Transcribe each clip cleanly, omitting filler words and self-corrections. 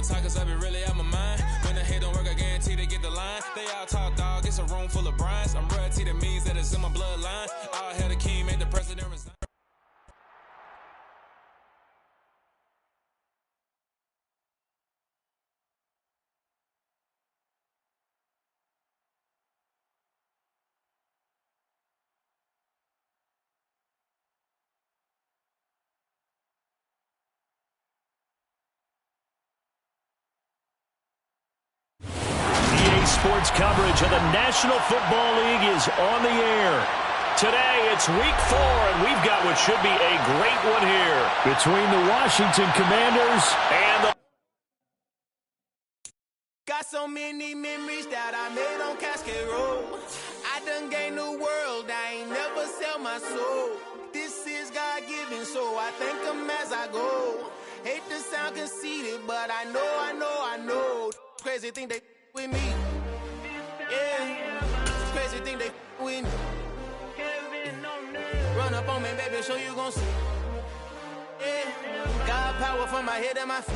talk, cause I be really out my mind. When the hate don't work, I guarantee they get the line. They all talk, dog, it's a room full of Bryans. I'm royalty, that means that it's in my bloodline. All hell the king, made the president resign. Sports coverage of the National Football League is on the air. Today, it's Week 4, and we've got what should be a great one here between the Washington Commanders and the... Got so many memories that I made on Cascade Road. I done gained the world, I ain't never sell my soul. This is God-given, so I thank him as I go. Hate to sound conceited, but I know. Crazy thing they with me. Yeah, it's crazy thing they with me. Run up on me, baby, show you gon' see. Yeah, God power from my head and my feet.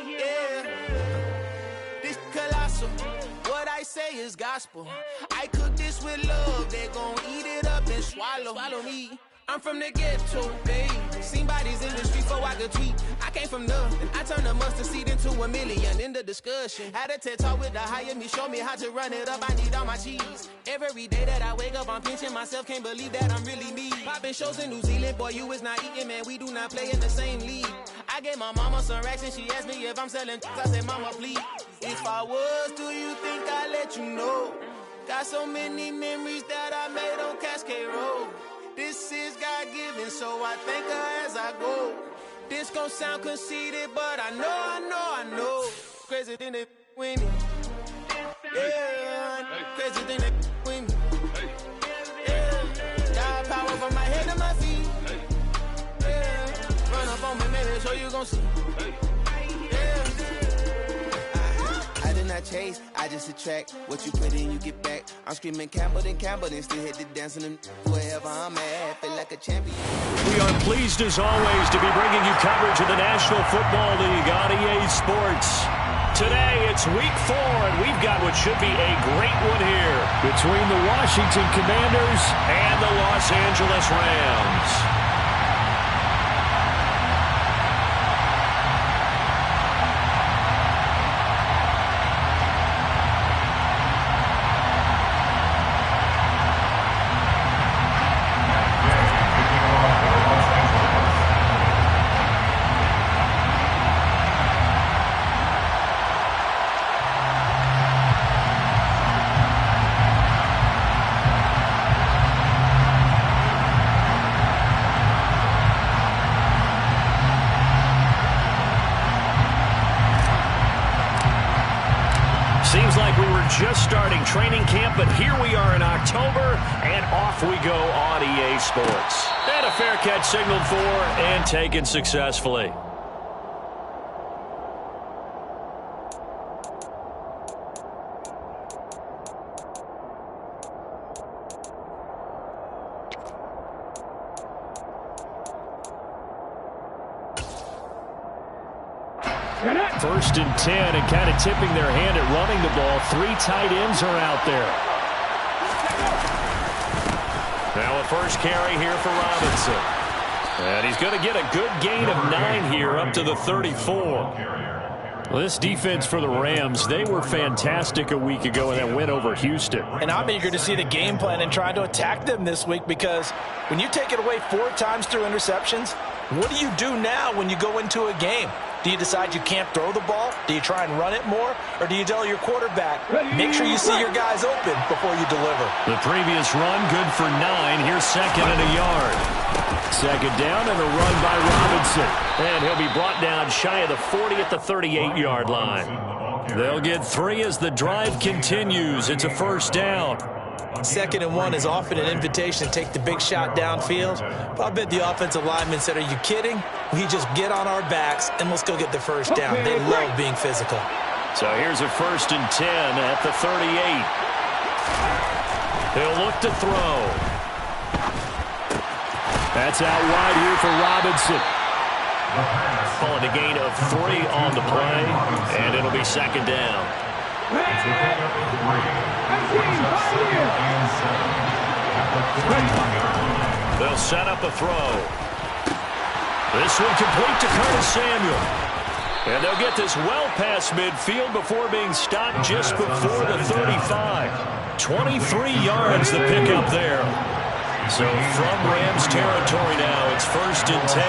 Yeah, this colossal. What I say is gospel. I cook this with love, they gon' eat it up and swallow me. I'm from the ghetto, babe. Seen bodies in the street before I could tweet. I came from nothing. I turned a mustard seed into a million in the discussion. Had a TED talk with the higher me, show me how to run it up. I need all my cheese. Every day that I wake up, I'm pinching myself. Can't believe that I'm really me. Popping shows in New Zealand, boy, you is not eating, man. We do not play in the same league. I gave my mama some racks and she asked me if I'm selling. I said, mama, please. If I was, do you think I'd let you know? Got so many memories that I made on Cascade Road. This is God-given, so I thank her as I go. This gon' sound conceited, but I know. Crazy thing they with me. Yeah, crazy thing they with me. Yeah, God power from my head to my feet. Yeah, run up on me, maybe so you gon' see. I did not chase, I just attract. What you put in, you get back. I'm screaming Campbell, then still hit the dancing and wherever I'm at, feel like a champion. We are pleased as always to be bringing you coverage of the National Football League on EA Sports. Today, it's Week 4, and we've got what should be a great one here between the Washington Commanders and the Los Angeles Rams. Seems like we were just starting training camp, but here we are in October, and off we go on EA Sports. And a fair catch signaled for and taken successfully. First and 10, and kind of tipping their hand at running the ball. 3 tight ends are out there. Now a first carry here for Robinson. And he's going to get a good gain of 9 here up to the 34. Well, this defense for the Rams, they were fantastic a week ago in that win over Houston. And I'm eager to see the game plan and trying to attack them this week, because when you take it away 4 times through interceptions, what do you do now when you go into a game? Do you decide you can't throw the ball? Do you try and run it more? Or do you tell your quarterback, make sure you see your guys open before you deliver? The previous run, good for 9. Here's second and a yard. Second down and a run by Robinson. And he'll be brought down shy of the 40 at the 38-yard line. They'll get 3 as the drive continues. It's a first down. 2nd and 1 is often an invitation to take the big shot downfield. But I bet the offensive lineman said, are you kidding? We just get on our backs and let's go get the first down. They love being physical. So here's a first and 10 at the 38. He'll look to throw. That's out wide here for Robinson. Calling a gain of 3 on the play. second down. They'll set up a throw. This one complete to Curtis Samuel. And they'll get this well past midfield before being stopped just before the 35. 23 yards the pickup there. So from Rams territory now, it's 1st and 10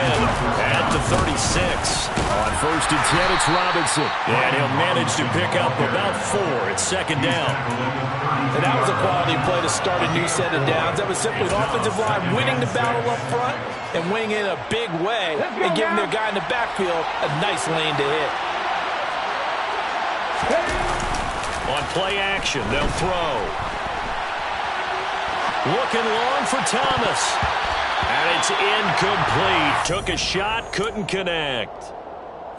at the 36. On 1st and 10, it's Robinson. And he'll manage to pick up about 4. It's 2nd down. And that was a quality play to start a new set of downs. That was simply an offensive line winning the battle up front and winning in a big way and giving their guy in the backfield a nice lane to hit. On play action, they'll throw. Looking long for Thomas. And it's incomplete. Took a shot, couldn't connect.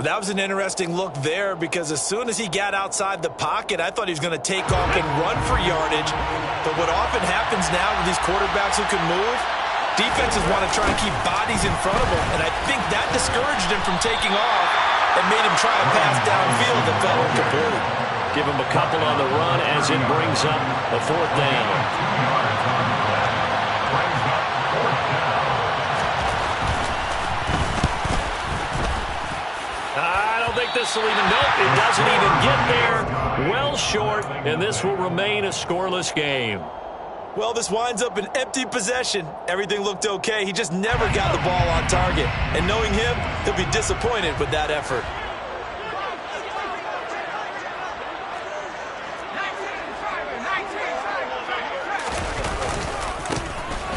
That was an interesting look there because as soon as he got outside the pocket, I thought he was going to take off and run for yardage. But what often happens now with these quarterbacks who can move, defenses want to try and keep bodies in front of them. And I think that discouraged him from taking off and made him try a pass downfield that fell incomplete. Give him a couple on the run as it brings up a 4th down. I don't think this will even, nope, it doesn't even get there. Well short, and this will remain a scoreless game. Well, this winds up an empty possession. Everything looked okay. He just never got the ball on target. And knowing him, he'll be disappointed with that effort.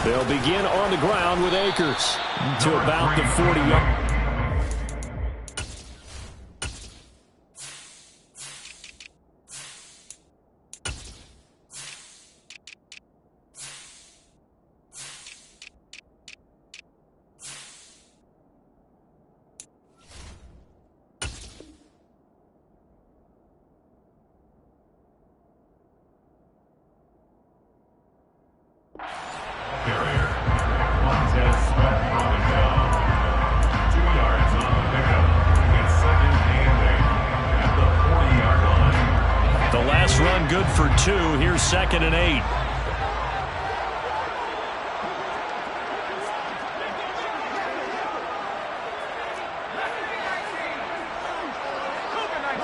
They'll begin on the ground with Akers to about the 40-yard. Good for 2. Here's 2nd and 8.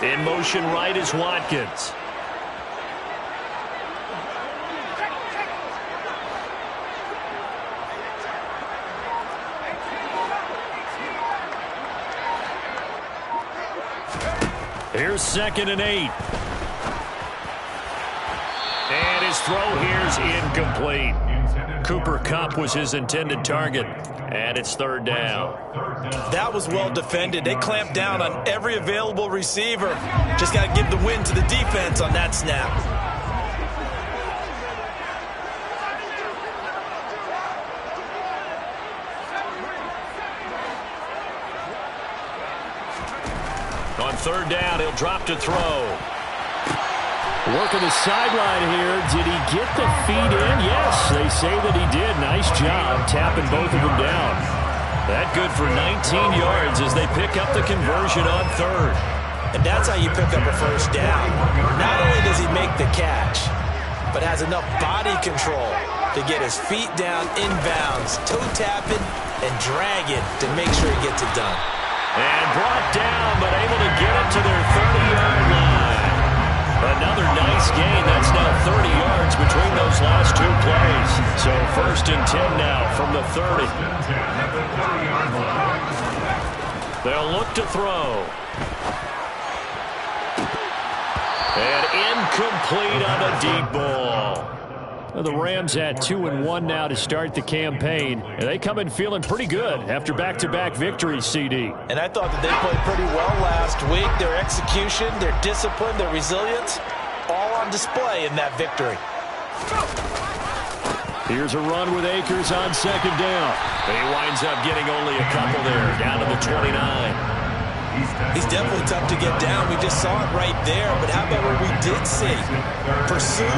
In motion right is Watkins. Here's 2nd and 8. And his throw here's incomplete. Cooper Kupp was his intended target. And it's 3rd down. That was well defended. They clamped down on every available receiver. Just got to give the win to the defense on that snap. On 3rd down, he'll drop to throw. Working the sideline here. Did he get the feet in? Yes, they say that he did. Nice job tapping both of them down. That good for 19 yards as they pick up the conversion on 3rd. And that's how you pick up a 1st down. Not only does he make the catch, but has enough body control to get his feet down inbounds, toe tapping, and drag it to make sure he gets it done. And brought down, but able to get it to their 30-yard line. Another nice gain. That's now 30 yards between those last 2 plays. So 1st and 10 now from the 30. They'll look to throw. And incomplete on a deep ball. Well, the Rams at 2-1 now to start the campaign. And they come in feeling pretty good after back-to-back victories, CD. And I thought that they played pretty well last week. Their execution, their discipline, their resilience, all on display in that victory. Here's a run with Akers on 2nd down. He winds up getting only a couple there, down to the 29. He's definitely tough to get down. We just saw it right there. But how about what we did see? Pursuit,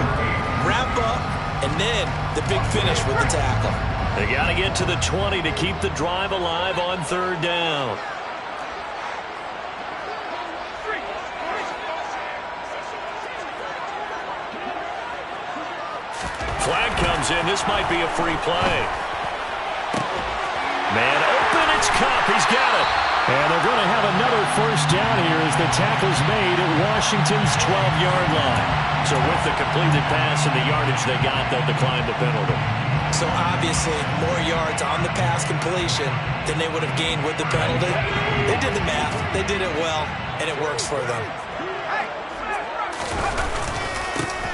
wrap up, and then the big finish with the tackle. They got to get to the 20 to keep the drive alive on 3rd down. flag comes in. This might be a free play. Man open, it's Kupp. He's got it. And they're going to have another first down here as the tackle's made at Washington's 12-yard line. So with the completed pass and the yardage they got, they'll decline the penalty. So obviously more yards on the pass completion than they would have gained with the penalty. They did the math. They did it well, and it works for them.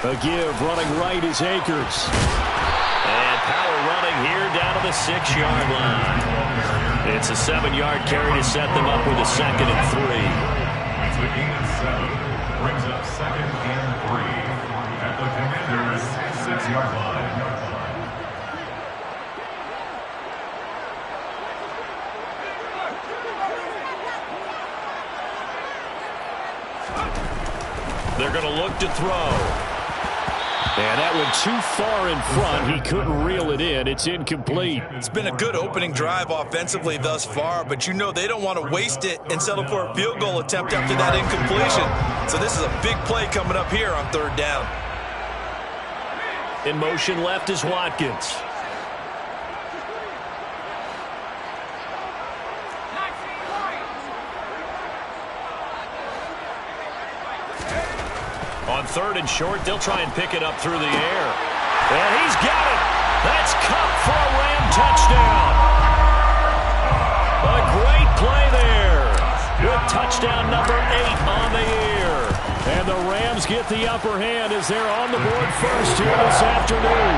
A give running right is Akers. And power running here down to the 6-yard line. It's a 7-yard carry to set them up with a 2nd and 3. It's a gain of 7. Brings up 2nd and 3 at the Commanders' 6-yard line. They're going to look to throw. And that went too far in front. He couldn't reel it in. It's incomplete. It's been a good opening drive offensively thus far, but you know they don't want to waste it and settle for a field goal attempt after that incompletion. So this is a big play coming up here on 3rd down. In motion left is Watkins. On 3rd and short, they'll try and pick it up through the air. And he's got it. That's Kupp for a Ram touchdown. A great play there. With touchdown number 8 on the year. And the Rams get the upper hand as they're on the board first here this afternoon.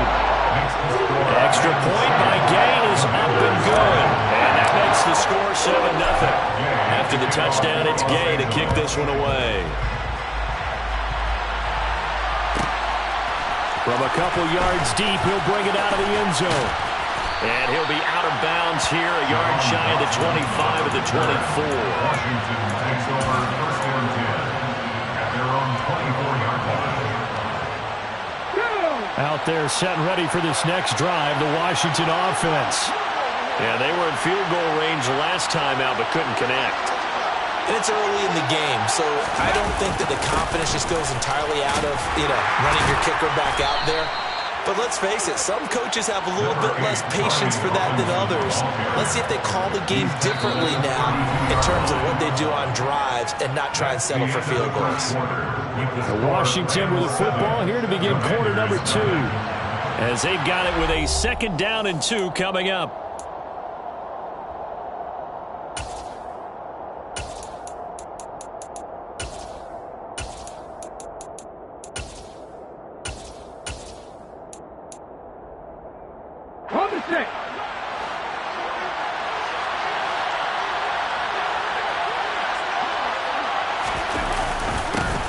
Extra point by Gain is up and good. And that makes the score 7-0. After the touchdown, it's Gay to kick this one away. From a couple yards deep, he'll bring it out of the end zone. And he'll be out of bounds here, a yard shy of the 25 of the 24. Washington takes over 1st and 10 at their own 24-yard line. Out there set and ready for this next drive, the Washington offense. Yeah, they were in field goal range last time out, but couldn't connect. And it's early in the game, so I don't think that the confidence just goes entirely out of, running your kicker back out there. But let's face it, some coaches have a little bit less patience for that than others. Let's see if they call the game differently now in terms of what they do on drives and not try and settle for field goals. Washington with a football here to begin quarter number 2. As they've got it with a 2nd down and 2 coming up.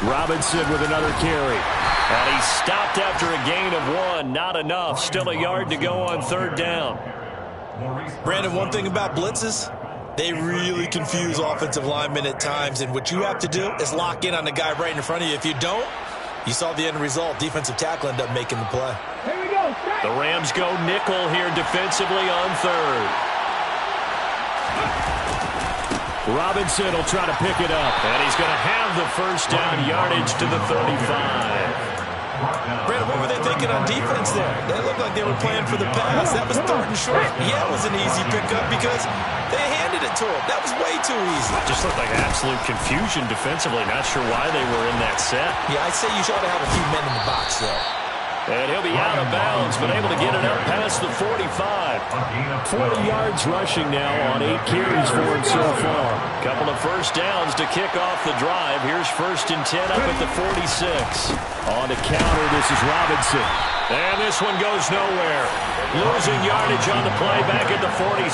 Robinson with another carry. And he stopped after a gain of 1. Not enough. Still a yard to go on 3rd down. Brandon, one thing about blitzes, they really confuse offensive linemen at times. And what you have to do is lock in on the guy right in front of you. If you don't, you saw the end result. Defensive tackle ended up making the play. Here we go. The Rams go nickel here defensively on 3rd. Robinson will try to pick it up. And he's going to have the first down yardage to the 35. Brandon, what were they thinking on defense there? They looked like they were playing for the pass. That was 3rd and short. Yeah, it was an easy pickup because they handed it to him. That was way too easy. Just looked like absolute confusion defensively. Not sure why they were in that set. Yeah, I'd say you ought to have a few men in the box there. And he'll be out of bounds, but able to get it up past the 45. 40 yards rushing now on 8 carries for him so far. Couple of first downs to kick off the drive. Here's 1st and 10 up at the 46. On the counter, this is Robinson. And this one goes nowhere. Losing yardage on the play back at the 46.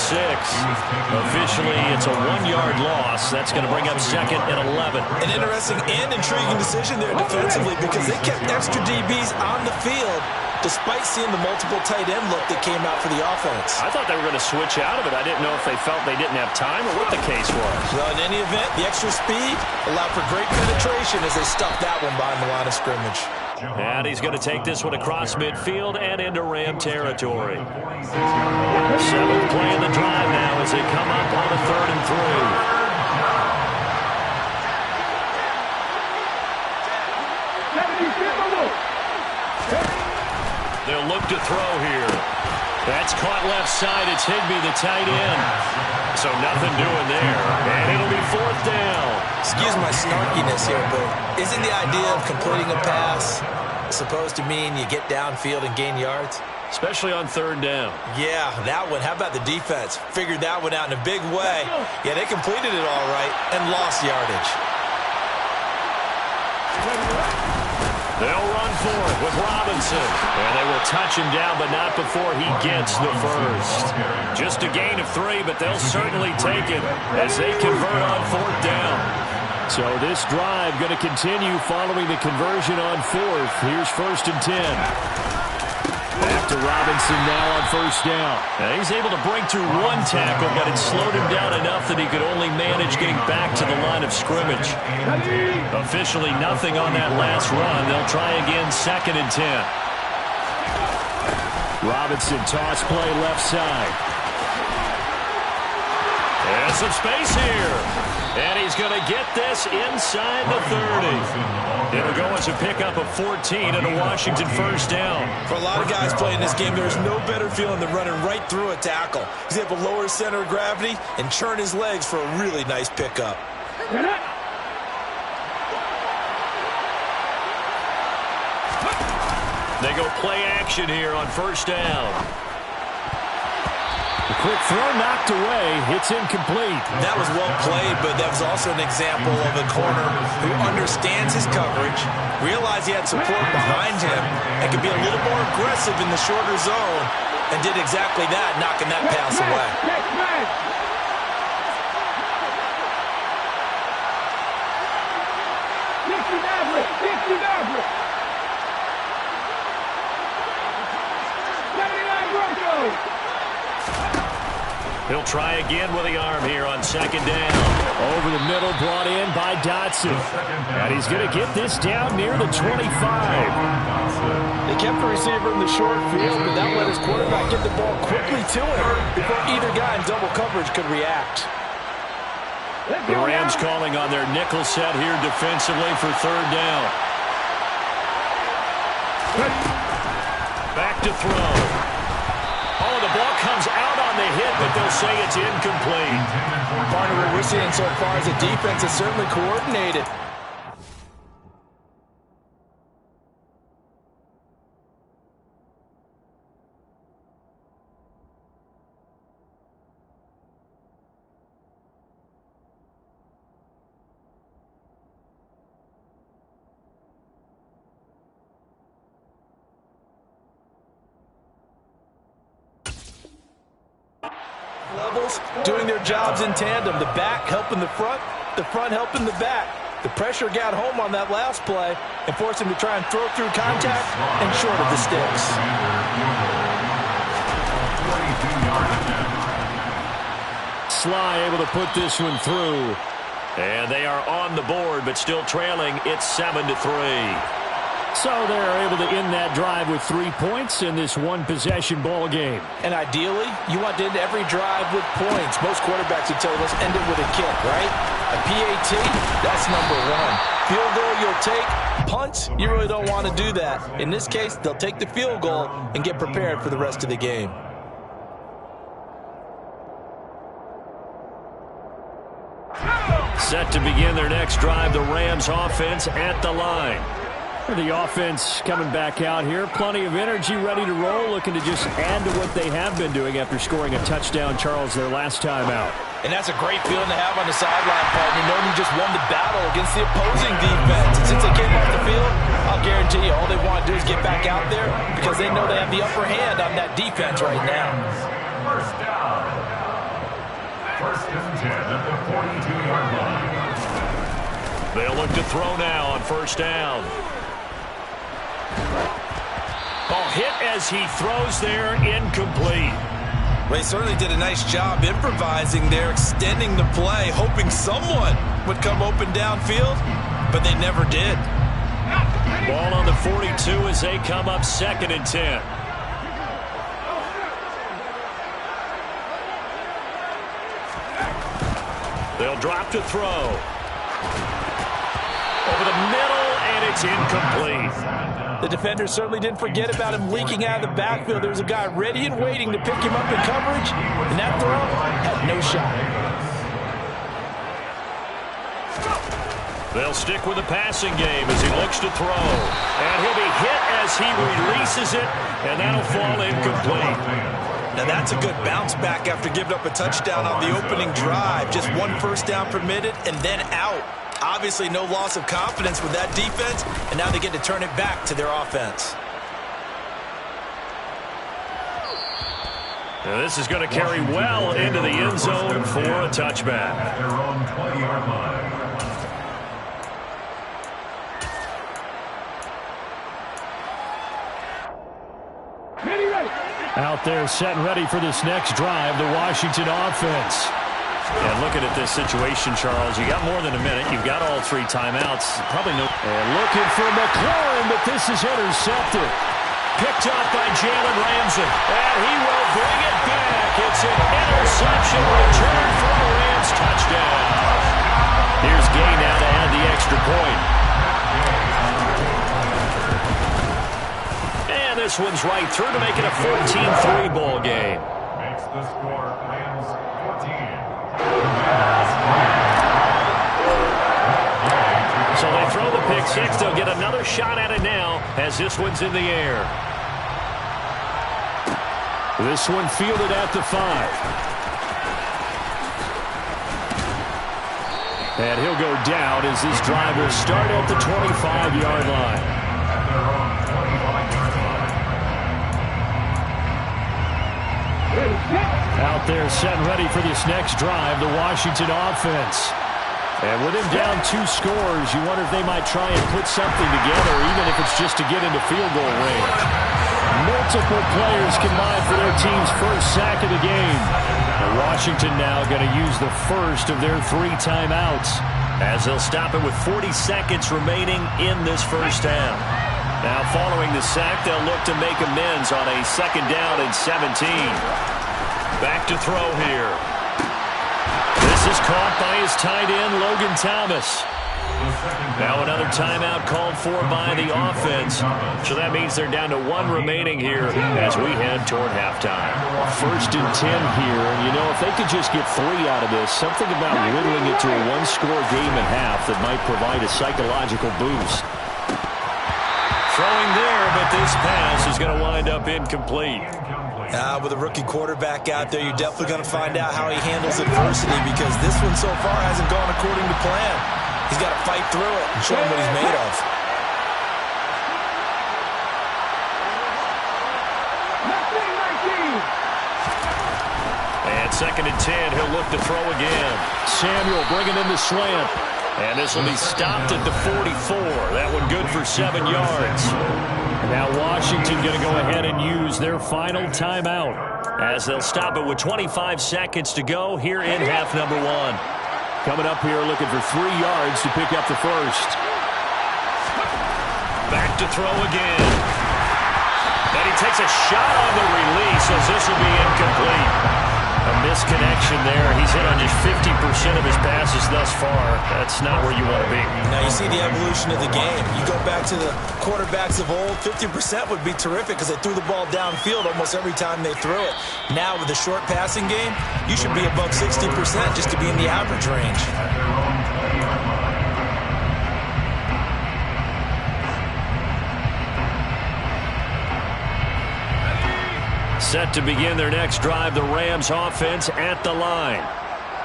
Officially, it's a 1-yard loss. That's going to bring up 2nd and 11. An interesting and intriguing decision there defensively because they kept extra DBs on the field despite seeing the multiple tight end look that came out for the offense. I thought they were going to switch out of it. I didn't know if they felt they didn't have time or what the case was. Well, in any event, the extra speed allowed for great penetration as they stuffed that one behind the line of scrimmage. And he's going to take this one across midfield and into Ram territory. 7th play of the drive now as they come up on a 3rd and 3. They'll look to throw here. That's caught left side. It's Higbee, the tight end. So nothing doing there. And it'll be 4th down. Excuse my snarkiness here, but isn't the idea of completing a pass supposed to mean you get downfield and gain yards? Especially on 3rd down. Yeah, that one. How about the defense? Figured that one out in a big way. Yeah, they completed it all right and lost yardage. They'll run for it with Robinson. And they will touch him down, but not before he gets the first. Just a gain of 3, but they'll certainly take it as they convert on 4th down. So this drive going to continue following the conversion on 4th. Here's 1st and 10. Back to Robinson now on 1st down. Now he's able to break through 1 tackle, but it slowed him down enough that he could only manage getting back to the line of scrimmage. Officially nothing on that last run. They'll try again 2nd and 10. Robinson toss play left side. And some space here. And he's going to get this inside the 30. It'll go as a pickup of 14 and a Washington 1st down. For a lot of guys playing this game, there's no better feeling than running right through a tackle. He's able to lower his center of gravity and churn his legs for a really nice pickup. They go play action here on 1st down. The quick throw knocked away. It's incomplete. That was well played, but that was also an example of a corner who understands his coverage, realized he had support behind him, and could be a little more aggressive in the shorter zone, and did exactly that, knocking that pass away. He'll try again with the arm here on 2nd down. Over the middle, brought in by Dotson. And he's going to get this down near the 25. They kept the receiver in the short field, but that let his quarterback get the ball quickly to him before either guy in double coverage could react. The Rams calling on their nickel set here defensively for 3rd down. Back to throw. Oh, the ball comes out on the hit, but they'll say it's incomplete. Partner, what we're seeing so far is the defense is certainly coordinated. Levels doing their jobs in tandem. The back helping the front helping the back. The pressure got home on that last play and forced him to try and throw through contact and short of the sticks. Sly able to put this one through. And they are on the board, but still trailing. It's 7-3. So they're able to end that drive with 3 points in this one-possession ball game. And ideally, you want to end every drive with points. Most quarterbacks would tell you, let's end it with a kick, right? A PAT, that's number 1. Field goal, you'll take. Punts, you really don't want to do that. In this case, they'll take the field goal and get prepared for the rest of the game. Set to begin their next drive, the Rams offense at the line. The offense coming back out here. Plenty of energy, ready to roll, looking to just add to what they have been doing after scoring a touchdown, Charles, their last time out. And that's a great feeling to have on the sideline, partner, knowing you just won the battle against the opposing defense. And since they came off the field, I'll guarantee you all they want to do is get back out there because they know they have the upper hand on that defense right now. 1st down. 1st and 10 at the 42-yard line. They'll look to throw now on 1st down. Ball hit as he throws there, incomplete. Well, he certainly did a nice job improvising there, extending the play, hoping someone would come open downfield, but they never did. Ball on the 42 as they come up 2nd and 10. They'll drop to throw. Over the middle, and it's incomplete. The defender certainly didn't forget about him leaking out of the backfield. There was a guy ready and waiting to pick him up in coverage, and that throw had no shot. They'll stick with the passing game as he looks to throw. And he'll be hit as he releases it, and that'll fall incomplete. Now that's a good bounce back after giving up a touchdown on the opening drive. Just one first down permitted and then out. Obviously no loss of confidence with that defense, and now they get to turn it back to their offense. Now this is going to carry well into the end zone for a touchback. At their own 20-yard line. Out there set and ready for this next drive, the Washington offense. And looking at this situation, Charles, you got more than a minute. You've got all three timeouts. Probably no. And looking for McLaurin, but this is intercepted. Picked up by Jalen Ramsey. And he will bring it back. It's an interception return for the Rams touchdown. Here's Gay now to add the extra point. And this one's right through to make it a 14-3 ball game. Makes the score Rams 14. So they throw the pick six. They'll get another shot at it now as this one's in the air. This one fielded at the 5. And he'll go down as this drive will start at the 25-yard line. At their own 25-yard line. Out there set and ready for this next drive, the Washington offense. And with him down 2 scores, you wonder if they might try and put something together, even if it's just to get into field goal range. Multiple players combined for their team's first sack of the game. And Washington now going to use the first of their 3 timeouts as they'll stop it with 40 seconds remaining in this first half. Now following the sack, they'll look to make amends on a 2nd down and 17. Back to throw here. This is caught by his tight end, Logan Thomas. Now another timeout called for by the offense. So that means they're down to 1 remaining here as we head toward halftime. 1st and 10 here. And, you know, if they could just get 3 out of this, something about whittling it to a 1-score game at half that might provide a psychological boost. Throwing there, but this pass is going to wind up incomplete. With a rookie quarterback out there, you're definitely going to find out how he handles adversity, because this one so far hasn't gone according to plan. He's got to fight through it and show him what he's made of. And 2nd and 10, he'll look to throw again. Samuel bringing in the slant. And this will be stopped at the 44. That one good for 7 yards. Now Washington going to go ahead and use their final timeout as they'll stop it with 25 seconds to go here in half number 1. Coming up here looking for 3 yards to pick up the first. Back to throw again. And he takes a shot on the release as this will be incomplete. A misconnection there. He's hit on just 50% of his passes thus far. That's not where you want to be. Now you see the evolution of the game. You go back to the quarterbacks of old, 50% would be terrific because they threw the ball downfield almost every time they threw it. Now with the short passing game, you should be above 60% just to be in the average range. At their own 20-yard line. Set to begin their next drive, the Rams offense at the line.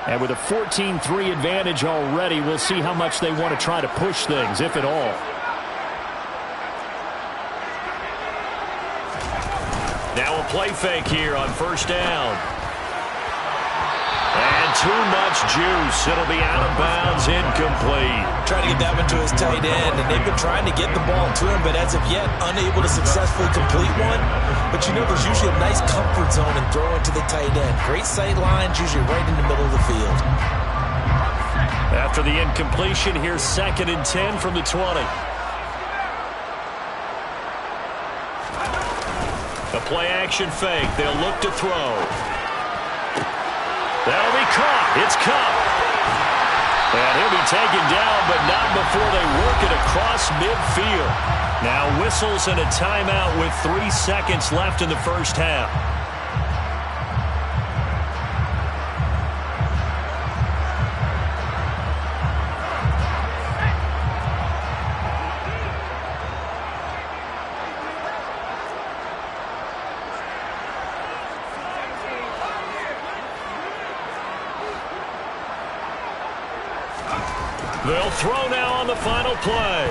And with a 14-3 advantage already, we'll see how much they want to try to push things, if at all. Now a play fake here on 1st down. And too much juice. It'll be out of bounds, incomplete. Trying to get that one to his tight end, and they've been trying to get the ball to him, but as of yet, unable to successfully complete one. But you know, there's usually a nice comfort zone in throwing to the tight end. Great sight lines, usually right in the middle of the field. After the incompletion, here's 2nd and 10 from the 20. A play-action fake. They'll look to throw. That'll be caught. It's Kupp. And he'll be taken down, but not before they work it across midfield. Now whistles and a timeout with 3 seconds left in the first half. They'll throw now on the final play.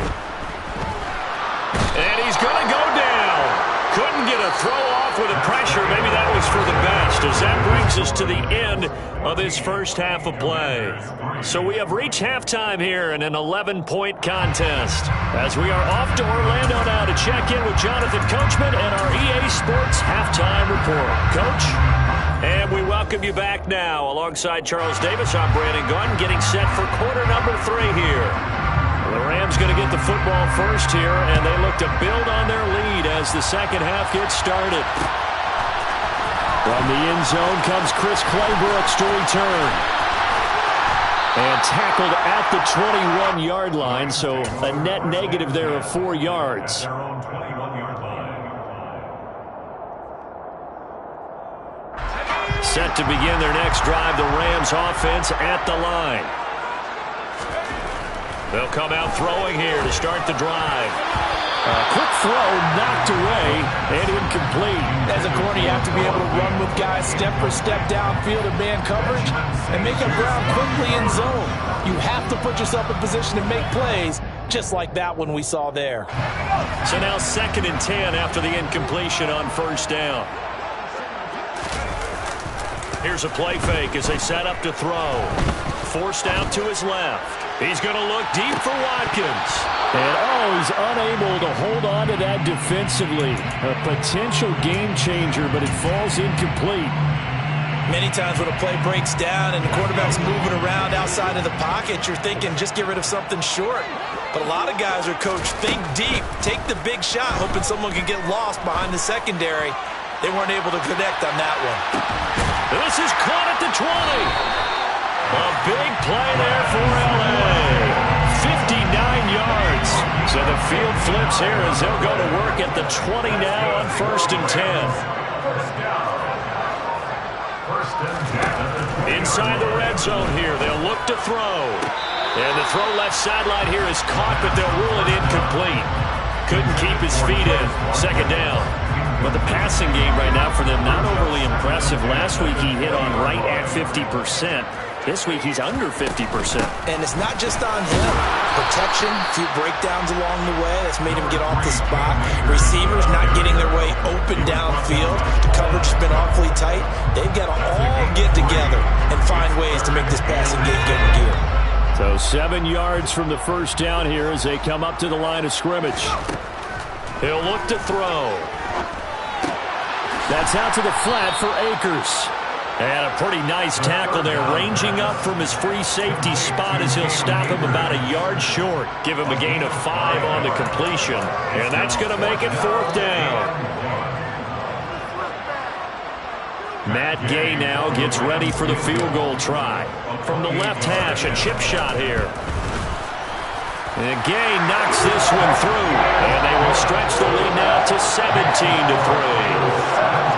And he's going to go down. Couldn't get a throw off with the pressure. Maybe that was for the best, as that brings us to the end of this first half of play. So we have reached halftime here in an 11-point contest, as we are off to Orlando now to check in with Jonathan Coachman and our EA Sports Halftime Report. Coach? And we welcome you back now. Alongside Charles Davis, I'm Brandon Gunn, getting set for quarter number 3 here. The Rams going to get the football first here, and they look to build on their lead as the second half gets started. From the end zone comes Chris Claybrooks to return. And tackled at the 21-yard line, so a net negative there of 4 yards. Set to begin their next drive, the Rams offense at the line. They'll come out throwing here to start the drive. A quick throw knocked away and incomplete. As a corner, you have to be able to run with guys step for step downfield in man coverage and make up ground quickly in zone. You have to put yourself in position to make plays, just like that one we saw there. So now 2nd and 10 after the incompletion on first down. Here's a play fake as they set up to throw. Forced out to his left. He's going to look deep for Watkins. And, he's unable to hold on to that defensively. A potential game changer, but it falls incomplete. Many times when a play breaks down and the quarterback's moving around outside of the pocket, you're thinking just get rid of something short. But a lot of guys are coached, think deep, take the big shot, hoping someone can get lost behind the secondary. They weren't able to connect on that one. This is caught at the 20. A big play there for L.A. 59 yards. So the field flips here as they'll go to work at the 20 now on 1st and 10. Inside the red zone here, they'll look to throw. And the throw left sideline here is caught, but they'll rule it incomplete. Couldn't keep his feet in. 2nd down. But the passing game right now for them, not overly impressive. Last week he hit on right at 50%. This week he's under 50%. And it's not just on him. Protection, a few breakdowns along the way. That's made him get off the spot. Receivers not getting their way open downfield. The coverage has been awfully tight. They've got to all get together and find ways to make this passing game get in gear. So 7 yards from the first down here as they come up to the line of scrimmage. He'll look to throw. That's out to the flat for Akers. And a pretty nice tackle there, ranging up from his free safety spot as he'll stop him about a yard short. Give him a gain of 5 on the completion. And that's going to make it 4th down. Matt Gay now gets ready for the field goal try. From the left hash, a chip shot here. And Gay knocks this one through. And they will stretch the lead now to 17-3.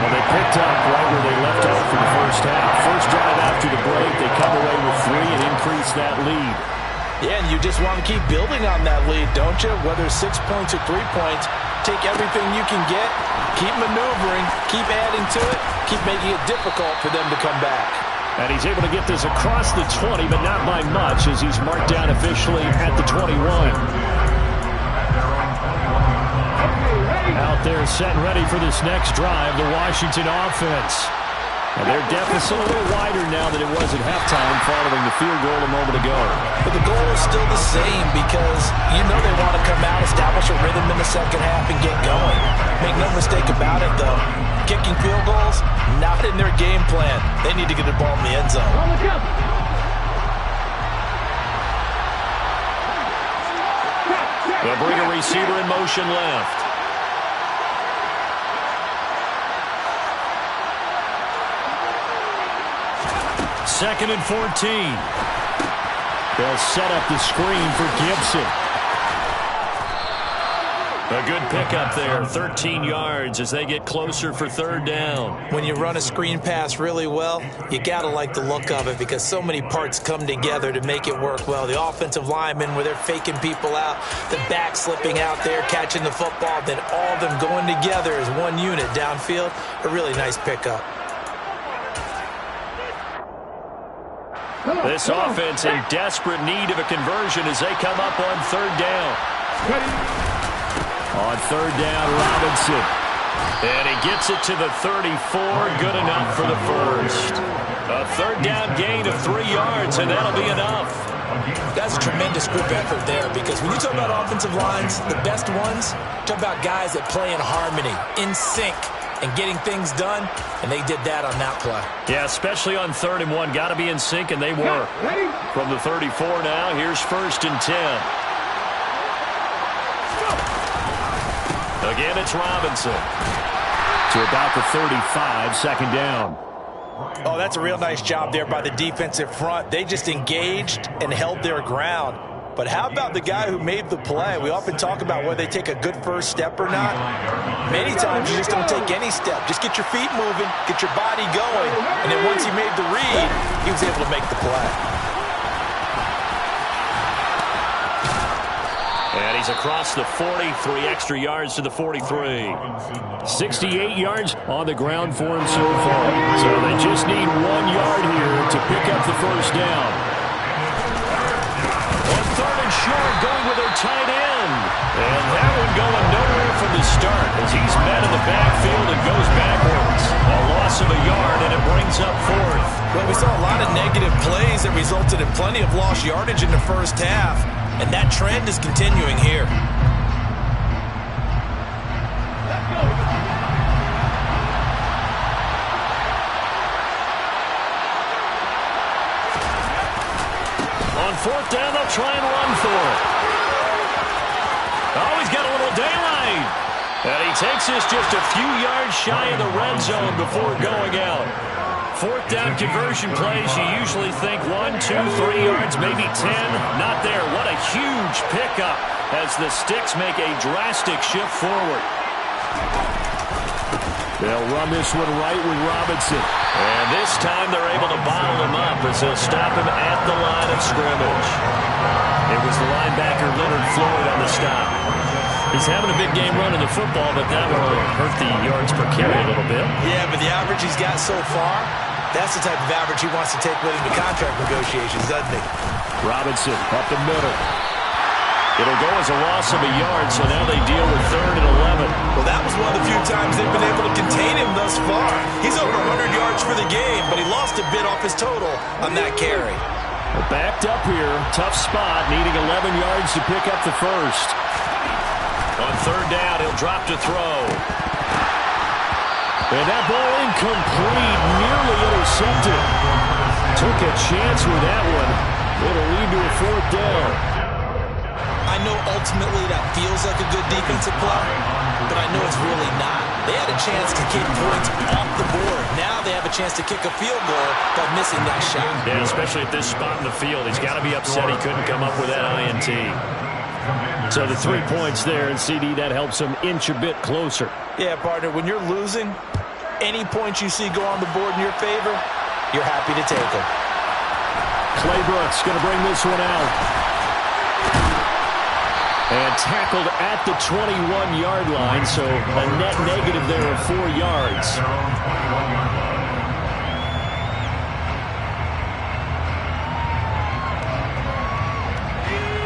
Well, they picked up right where they left off for the first half. First drive after the break, they come away with 3 and increase that lead. Yeah, and you just want to keep building on that lead, don't you? Whether it's 6 points or 3 points, take everything you can get, keep maneuvering, keep adding to it, keep making it difficult for them to come back. And he's able to get this across the 20, but not by much as he's marked down officially at the 21. Out there set and ready for this next drive, the Washington offense. And their deficit a little wider now than it was at halftime following the field goal a moment ago. But the goal is still the same because you know they want to come out, establish a rhythm in the second half, and get going. Make no mistake about it, though. Kicking field goals, not in their game plan. They need to get the ball in the end zone. They'll bring a receiver in motion left. Second and 14. They'll set up the screen for Gibson. A good pickup there, 13 yards as they get closer for third down. When you run a screen pass really well, you got to like the look of it because so many parts come together to make it work well. The offensive linemen, where they're faking people out, the back slipping out there, catching the football, then all of them going together as one unit downfield. A really nice pickup. This offense in desperate need of a conversion as they come up on third down. On third down, Robinson. And he gets it to the 34. Good enough for the first. A third down gain of 3 yards, and that'll be enough. That's a tremendous group effort there because when you talk about offensive lines, the best ones, talk about guys that play in harmony, in sync, and getting things done, and they did that on that play. Yeah, especially on 3rd and 1. Got to be in sync, and they were. From the 34 now, here's 1st and 10. Again, it's Robinson. To about the 35, 2nd down. Oh, that's a real nice job there by the defensive front. They just engaged and held their ground. But how about the guy who made the play? We often talk about whether they take a good first step or not. Many times you just don't take any step. Just get your feet moving, get your body going, and then once he made the read, he was able to make the play. And he's across the 40, 3 extra yards to the 43. 68 yards on the ground for him so far. So they just need 1 yard here to pick up the first down. On 3rd and short, going with their tight end. And that one going nowhere from the start as he's met in the backfield and goes backwards. A loss of a yard, and it brings up 4th. Well, we saw a lot of negative plays that resulted in plenty of lost yardage in the first half. And that trend is continuing here. On 4th down, they'll try and run for it. Oh, he's got a little daylight. And he takes this just a few yards shy of the red zone before going out. 4th down conversion plays, you usually think 1, 2, 3 yards, maybe 10. Not there. What a huge pickup as the Sticks make a drastic shift forward. They'll run this one right with Robinson. And this time they're able to bottle him up as they'll stop him at the line of scrimmage. It was the linebacker Leonard Floyd on the stop. He's having a big game running the football, but that will hurt the yards per carry a little bit. Yeah, but the average he's got so far, that's the type of average he wants to take with him to contract negotiations, doesn't he? Robinson up the middle. It'll go as a loss of a yard, so now they deal with 3rd and 11. Well, that was one of the few times they've been able to contain him thus far. He's over 100 yards for the game, but he lost a bit off his total on that carry. They're backed up here. Tough spot, needing 11 yards to pick up the first. On 3rd down, he'll drop to throw. And that ball incomplete, nearly intercepted. Took a chance with that one. It'll lead to a 4th down. I know ultimately that feels like a good defensive play, but I know it's really not. They had a chance to kick points off the board. Now they have a chance to kick a field goal by missing that shot. Yeah, especially at this spot in the field. He's got to be upset he couldn't come up with that INT. So the 3 points there, and CD, that helps him inch a bit closer. Yeah, partner, when you're losing, any points you see go on the board in your favor, you're happy to take them. Clay Brooks going to bring this one out. And tackled at the 21-yard line, so a net negative there of 4 yards.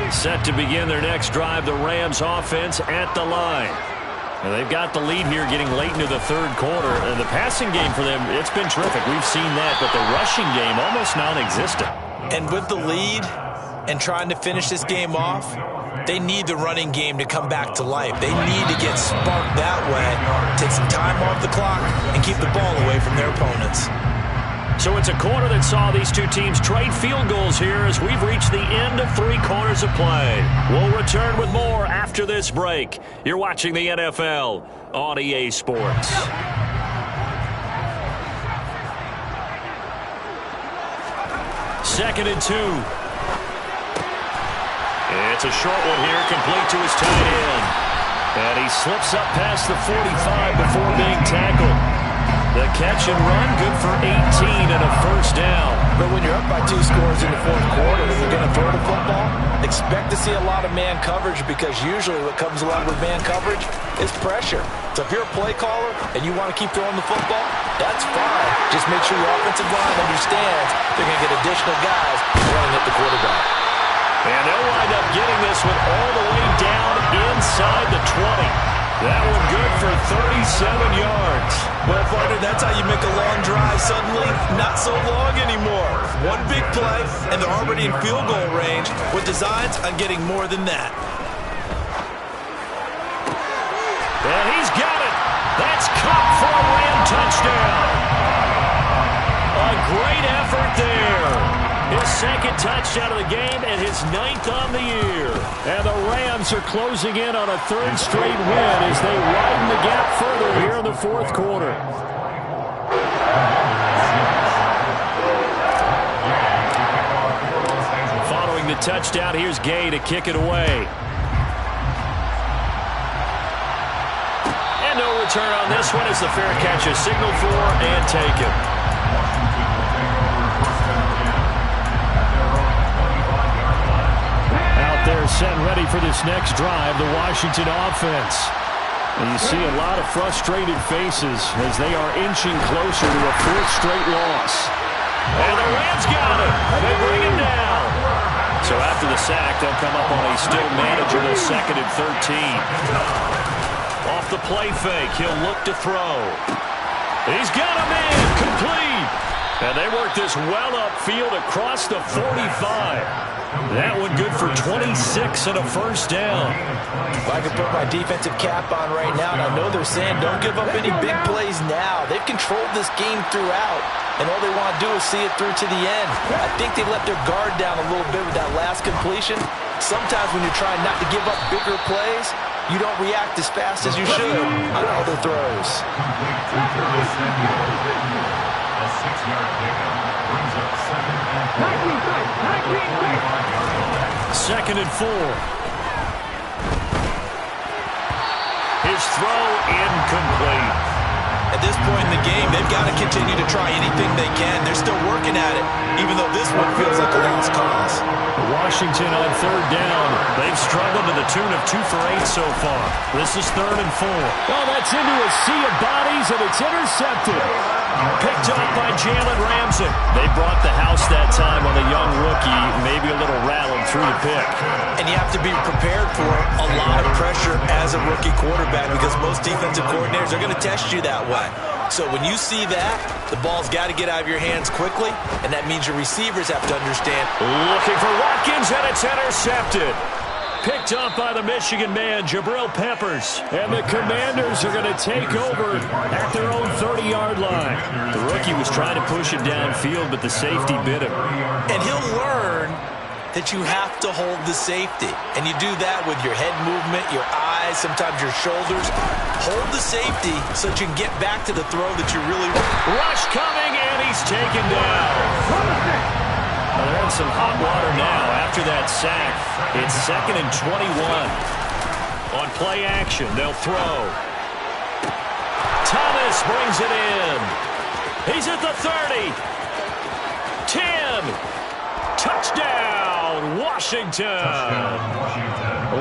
Set to begin their next drive, the Rams offense at the line. And they've got the lead here getting late into the 3rd quarter. And the passing game for them, it's been terrific. We've seen that, but the rushing game almost non-existent. And with the lead and trying to finish this game off, they need the running game to come back to life. They need to get sparked that way, take some time off the clock, and keep the ball away from their opponents. So it's a quarter that saw these two teams trade field goals here as we've reached the end of 3 quarters of play. We'll return with more after this break. You're watching the NFL on EA Sports. Second and 2. It's a short one here, complete to his tight end. And he slips up past the 45 before being tackled. The catch and run, good for 18 and a first down. But when you're up by 2 scores in the fourth quarter and you're going to throw the football, expect to see a lot of man coverage, because usually what comes along with man coverage is pressure. So if you're a play caller and you want to keep throwing the football, that's fine. Just make sure your offensive line understands they're going to get additional guys running at the quarterback. And they'll wind up getting this one all the way down inside the 20. That one good for 37 yards. Well, partner, that's how you make a long drive suddenly not so long anymore. One big play, and they're already in field goal range with designs on getting more than that. And he's got it. That's caught for a Ram touchdown. A great effort there. His second touchdown of the game and his 9th on the year. And the Rams are closing in on a 3rd straight win as they widen the gap further here in the fourth quarter. Following the touchdown, here's Gay to kick it away. And no return on this one as the fair catch is signaled for and taken. They're set ready for this next drive, the Washington offense. And you see a lot of frustrated faces as they are inching closer to a 4th straight loss. And the Rams got it. They bring him down. So after the sack, they'll come up on a still manageable 2nd and 13. Off the play fake, he'll look to throw. He's got him in, complete. And they work this well upfield across the 45. That one good for 26 and a first down. If I could put my defensive cap on right now, and I know they're saying don't give up any big plays now. They've controlled this game throughout, and all they want to do is see it through to the end. I think they let their guard down a little bit with that last completion. Sometimes when you're trying not to give up bigger plays, you don't react as fast as you should on other throws. A 6-yard pickup brings up 2nd and 2nd and 4. His throw incomplete. At this point in the game, they've got to continue to try anything they can. They're still working at it, even though this one feels like a lost cause. Washington on 3rd down. They've struggled to the tune of 2 for 8 so far. This is 3rd and 4. Oh, that's into a sea of bodies, and it's intercepted. Picked up by Jalen Ramsey. They brought the house that time on the young rookie, maybe a little rattled through the pick. And you have to be prepared for a lot of pressure as a rookie quarterback, because most defensive coordinators are going to test you that way. So when you see that, the ball's got to get out of your hands quickly, and that means your receivers have to understand. Looking for Watkins, and it's intercepted. Picked up by the Michigan man, Jabril Peppers. And the Commanders are going to take over at their own 30-yard line. The rookie was trying to push it downfield, but the safety bit him. And he'll learn that you have to hold the safety. And you do that with your head movement, your eyes, sometimes your shoulders. Hold the safety so that you can get back to the throw that you really want. Rush coming, and he's taken down. Well, they're in some hot water now after that sack. It's 2nd and 21. On play action, they'll throw. Thomas brings it in. He's at the 30. 10. Touchdown, Washington.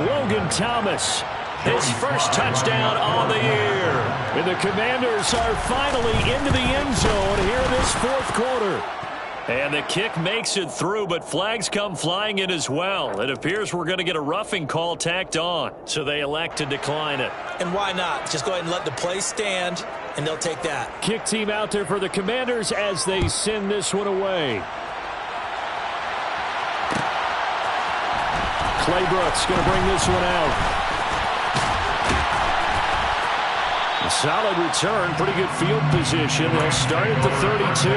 Logan Thomas, his first touchdown on the year. And the Commanders are finally into the end zone here in this fourth quarter. And the kick makes it through, but flags come flying in as well. It appears we're going to get a roughing call tacked on, so they elect to decline it. And why not? Just go ahead and let the play stand, and they'll take that. Kick team out there for the Commanders as they send this one away. Clay Brooks going to bring this one out. A solid return, pretty good field position. They'll start at the 32.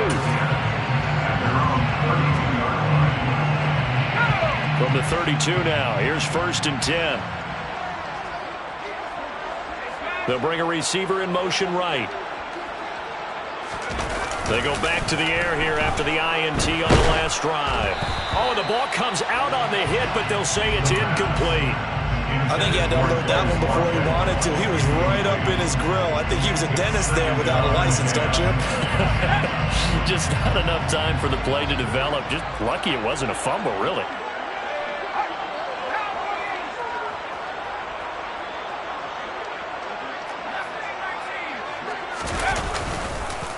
From the 32 now, here's 1st and 10. They'll bring a receiver in motion right. They go back to the air here after the INT on the last drive. Oh, the ball comes out on the hit, but they'll say it's incomplete. I think he had to unload that one before he wanted to. He was right up in his grill. I think he was a dentist there without a license, don't you? Just not enough time for the play to develop. Just lucky it wasn't a fumble, really.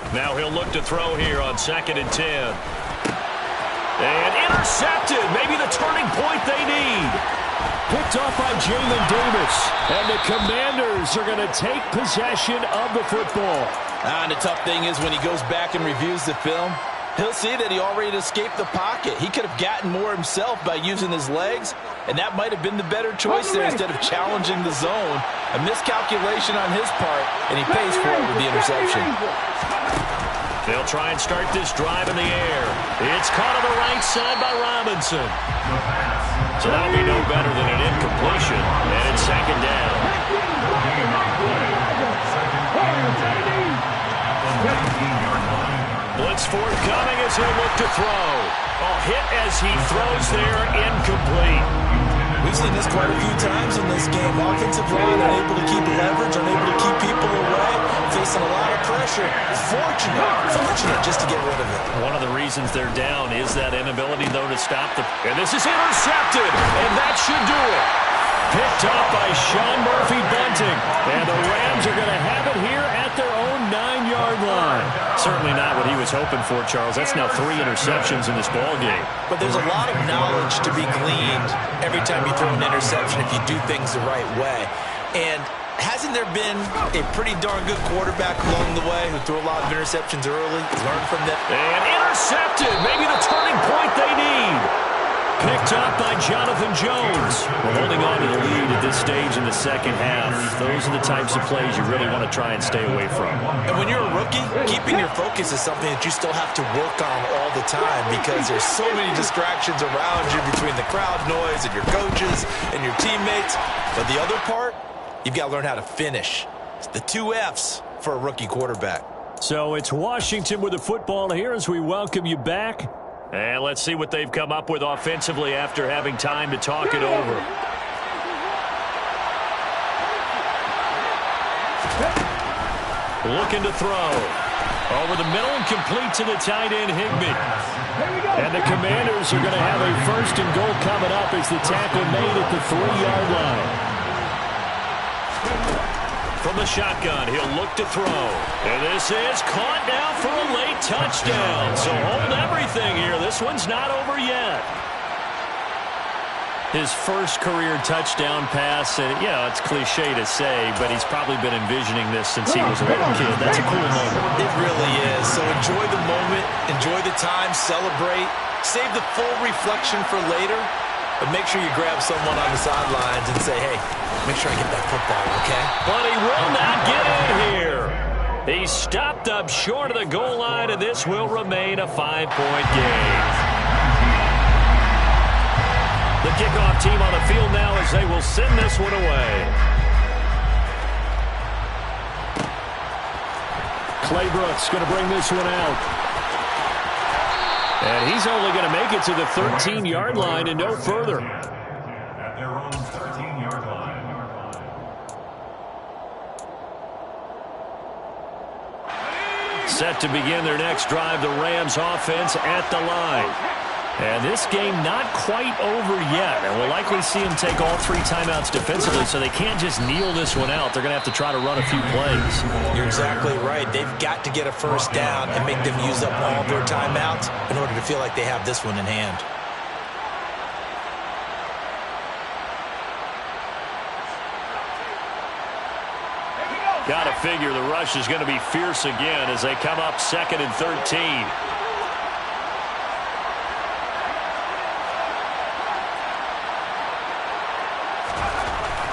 Now he'll look to throw here on 2nd and 10. And intercepted. Maybe the turning point they need. Picked off by Jamin Davis. And the Commanders are going to take possession of the football. And the tough thing is when he goes back and reviews the film, he'll see that he already escaped the pocket. He could have gotten more himself by using his legs, and that might have been the better choice there instead of challenging the zone. A miscalculation on his part, and he pays for it with the interception. They'll try and start this drive in the air. It's caught on the right side by Robinson. So that'll be no better than an incompletion, and it's 2nd down. Blitz forthcoming as he'll look to throw. Hit as he throws there, incomplete. We've seen this quite a few times in this game. Offensive line unable to keep leverage, unable to keep people away, facing a lot of pressure. Fortunate just to get rid of it. One of the reasons they're down is that inability, though, to stop the... And this is intercepted, and that should do it. Picked up by Sean Murphy-Bunting. And the Rams are going to have it here at their own 9-yard line. Certainly not what he was hoping for, Charles. That's now 3 interceptions in this ballgame. But there's a lot of knowledge to be gleaned every time you throw an interception if you do things the right way. And hasn't there been a pretty darn good quarterback along the way who threw a lot of interceptions early, learned from them? And intercepted. Maybe the turning point they need. Picked up by Jonathan Jones. We're holding on to the lead at this stage in the second half. Those are the types of plays you really want to try and stay away from. And when you're a rookie, keeping your focus is something that you still have to work on all the time because there's so many distractions around you between the crowd noise and your coaches and your teammates. But the other part, you've got to learn how to finish. It's the 2 F's for a rookie quarterback. So it's Washington with the football here as we welcome you back. And let's see what they've come up with offensively after having time to talk it over. Looking to throw. Over the middle and complete to the tight end, Higbee. And the Commanders are going to have a 1st and goal coming up as the tackle made at the 3-yard line. From the shotgun, he'll look to throw. And this is caught now for a late touchdown. So hold everything here. This one's not over yet. His first career touchdown pass, and yeah, it's cliche to say, but he's probably been envisioning this since he was a little kid. That's a cool moment. It really is. So enjoy the moment, enjoy the time, celebrate, save the full reflection for later, but make sure you grab someone on the sidelines and say, hey, make sure I get that football, okay? But he will not get in here. He's stopped up short of the goal line, and this will remain a 5-point game. The kickoff team on the field now as they will send this one away. Clay Brooks going to bring this one out. And he's only going to make it to the 13-yard line and no further. At their own 13-yard line. Set to begin their next drive, the Rams offense at the line. And this game not quite over yet. And we'll likely see them take all 3 timeouts defensively, so they can't just kneel this one out. They're going to have to try to run a few plays. You're exactly right. They've got to get a 1st down and make them use up all their timeouts in order to feel like they have this one in hand. Got to figure the rush is going to be fierce again as they come up 2nd and 13.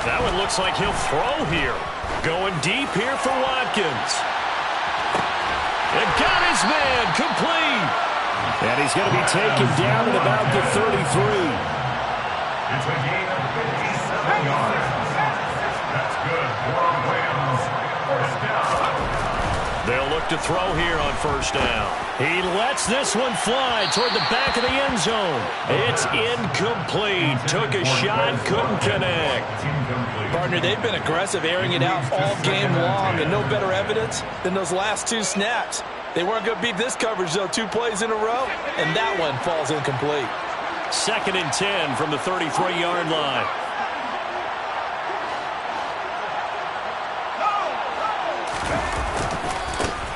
That one looks like he'll throw here. Going deep here for Watkins. And got his man complete. And he's going to be taken down at about the 33. It's a gain of 57 yards. That's good for Rams. 1st down. They'll look to throw here on 1st down. He lets this one fly toward the back of the end zone. It's incomplete. Took a shot, couldn't connect. Partner, they've been aggressive, airing it out all game long, and no better evidence than those last 2 snaps. They weren't going to beat this coverage, though, 2 plays in a row, and that one falls incomplete. 2nd and 10 from the 33-yard line.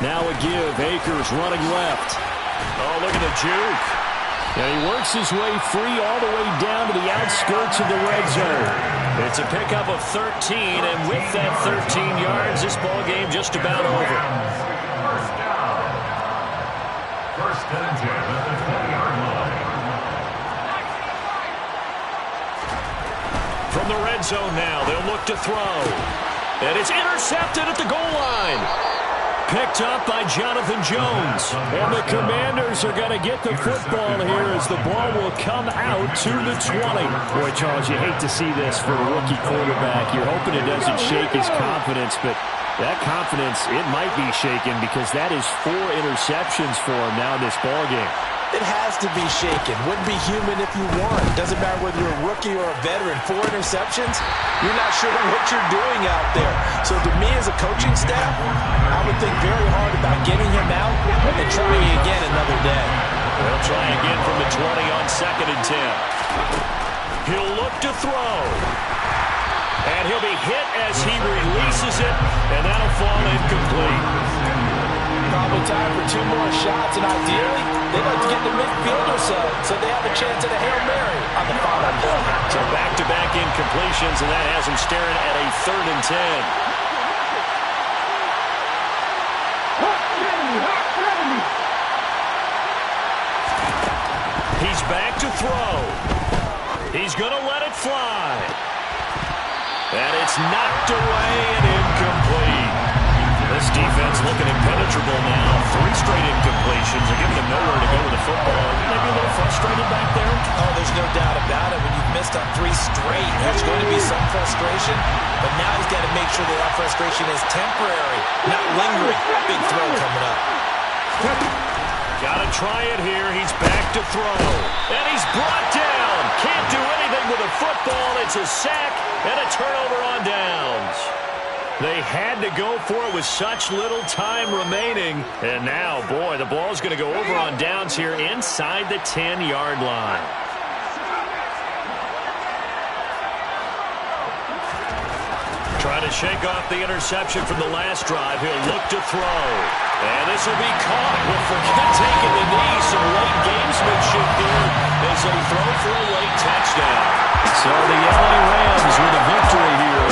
Now a give. Akers running left. Oh, look at the juke. And he works his way free all the way down to the outskirts of the red zone. It's a pickup of 13, and with that 13 yards, this ball game just about over. First down. First and 10 at the 20-yard line. From the red zone now, they'll look to throw. And it's intercepted at the goal line. Picked up by Jonathan Jones. And the Commanders are going to get the football here as the ball will come out to the 20. Boy, Charles, you hate to see this for a rookie quarterback. You're hoping it doesn't shake his confidence, but that confidence, it might be shaken because that is 4 interceptions for him now in this ball game. It has to be shaken. Wouldn't be human if you won. Doesn't matter whether you're a rookie or a veteran. 4 interceptions, you're not sure what you're doing out there. So to me as a coaching staff, I would think very hard about getting him out and then trying again another day. They'll try again from the 20 on 2nd and 10. He'll look to throw. And he'll be hit as he releases it, and that'll fall incomplete. Probably time for 2 more shots, and ideally, they'd like to get the midfield or so they have a chance at a Hail Mary on the final play. So back-to-back incompletions, and that has him staring at a 3rd and 10. He's back to throw. He's going to let it fly. And it's knocked away and incomplete. This defense looking impenetrable now. 3 straight incompletions. They're giving him nowhere to go with the football. Maybe a little frustrated back there. Oh, there's no doubt about it. When you've missed on 3 straight, there's going to be some frustration. But now he's got to make sure that frustration is temporary, not lingering. Big throw coming up. Got to try it here. He's back to throw. And he's brought down. Can't do anything with the football. It's a sack and a turnover on downs. They had to go for it with such little time remaining. And now, boy, the ball's going to go over on downs here inside the 10-yard line. Trying to shake off the interception from the last drive. He'll look to throw. And this will be caught. We'll forget taking the knee. Some late gamesmanship here as they throw for a late touchdown. So the LA Rams with a victory here.